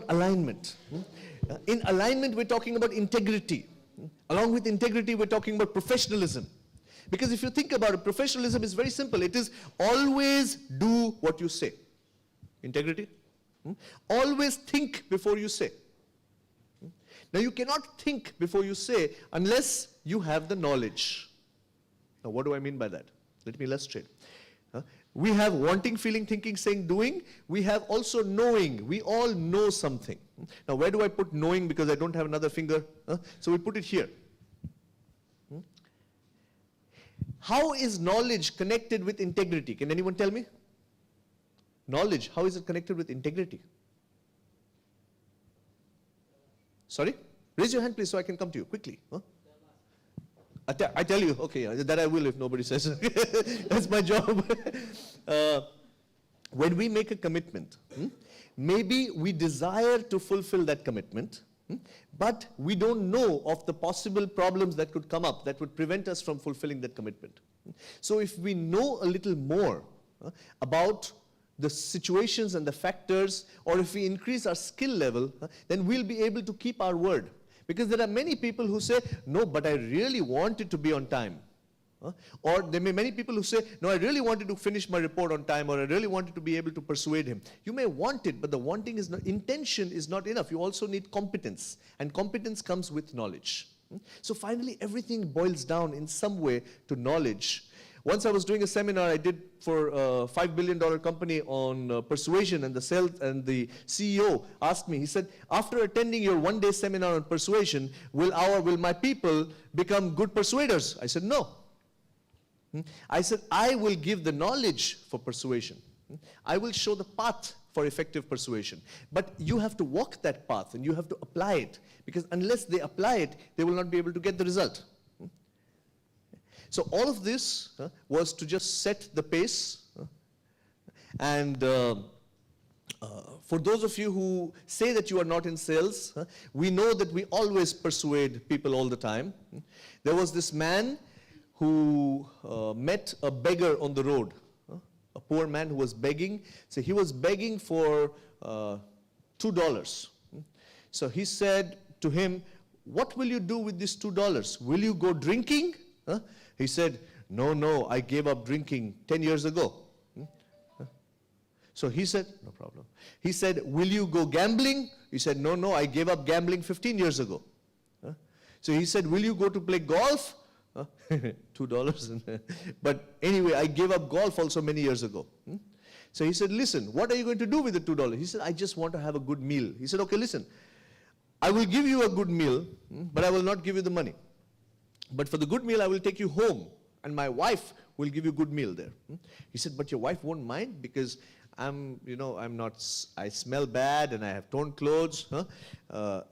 about alignment. In alignment, we're talking about integrity. Along with integrity, we're talking about professionalism. Because if you think about it, professionalism is very simple. It is always do what you say. Integrity. Always think before you say. Now, you cannot think before you say unless you have the knowledge. Now, what do I mean by that? Let me illustrate. We have wanting, feeling, thinking, saying, doing. We have also knowing. We all know something. Now, where do I put knowing? Because I don't have another finger. So we put it here. How is knowledge connected with integrity? Can anyone tell me? Knowledge, how is it connected with integrity? Sorry? Raise your hand, please, so I can come to you quickly. I tell you, okay, that I will if nobody says it. That's my job. When we make a commitment, maybe we desire to fulfill that commitment, but we don't know of the possible problems that could come up that would prevent us from fulfilling that commitment. So if we know a little more about the situations and the factors, or if we increase our skill level, then we'll be able to keep our word. Because there are many people who say, no, but I really wanted to be on time. Or there may be many people who say, no, I really wanted to finish my report on time, or I really wanted to be able to persuade him. You may want it, but the wanting is not, intention is not enough. You also need competence, and competence comes with knowledge. So finally, everything boils down in some way to knowledge. Once I was doing a seminar I did for a $5 billion company on persuasion, and the sales and the CEO asked me, he said, after attending your one-day seminar on persuasion, will my people become good persuaders? I said, no. I said, I will give the knowledge for persuasion. I will show the path for effective persuasion. But you have to walk that path and you have to apply it. Because unless they apply it, they will not be able to get the result. So all of this was to just set the pace. And for those of you who say that you are not in sales, we know that we always persuade people all the time. There was this man who met a beggar on the road, a poor man who was begging. So he was begging for $2. So he said to him, what will you do with this $2? Will you go drinking? He said, no, I gave up drinking 10 years ago. So he said, no problem. He said, will you go gambling? He said, no, I gave up gambling 15 years ago. So he said, will you go to play golf? $2. But anyway, I gave up golf also many years ago. So he said, listen, what are you going to do with the $2? He said, I just want to have a good meal. He said, okay, listen, I will give you a good meal, but I will not give you the money. But for the good meal, I will take you home, and my wife will give you a good meal there. He said, but your wife won't mind because I smell bad and I have torn clothes.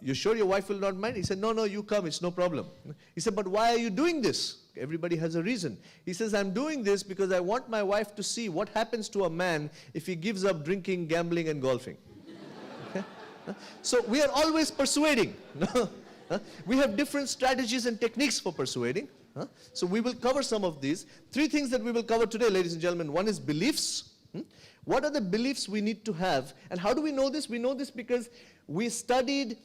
You sure your wife will not mind? He said, no, you come, it's no problem. He said, but why are you doing this? Everybody has a reason. He says, I'm doing this because I want my wife to see what happens to a man if he gives up drinking, gambling, and golfing. Okay? So we are always persuading. We have different strategies and techniques for persuading. So we will cover some of these. 3 things that we will cover today, ladies and gentlemen. One is beliefs. What are the beliefs we need to have? And how do we know this? We know this because we studied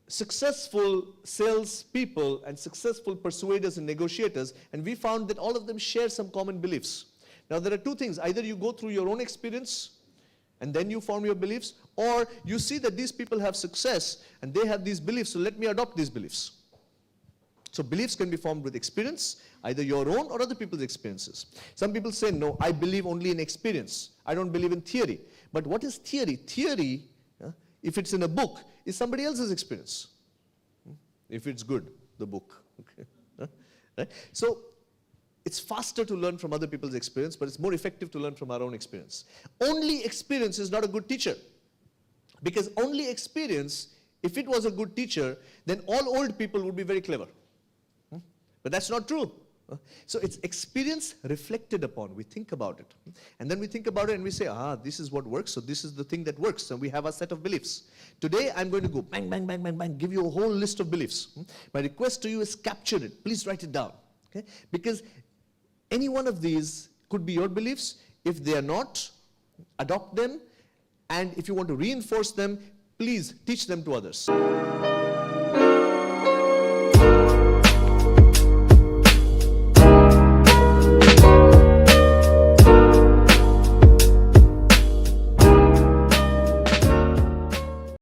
successful salespeople and successful persuaders and negotiators, and we found that all of them share some common beliefs. Now there are 2 things. Either you go through your own experience and then you form your beliefs, or you see that these people have success and they have these beliefs, so let me adopt these beliefs. So beliefs can be formed with experience, either your own or other people's experiences. Some people say, no, I believe only in experience. I don't believe in theory. But what is theory? Theory, if it's in a book, is somebody else's experience. If it's good, the book. Okay. Right? So it's faster to learn from other people's experience, but it's more effective to learn from our own experience. Only experience is not a good teacher. Because only experience, if it was a good teacher, then all old people would be very clever. But that's not true. So it's experience reflected upon. We think about it. And then we think about it and we say, this is what works, so this is the thing that works. And we have a set of beliefs. Today, I'm going to go bang, bang, bang, bang, bang, give you a whole list of beliefs. My request to you is capture it. Please write it down. Okay? Because any one of these could be your beliefs. If they are not, adopt them. And if you want to reinforce them, Please teach them to others.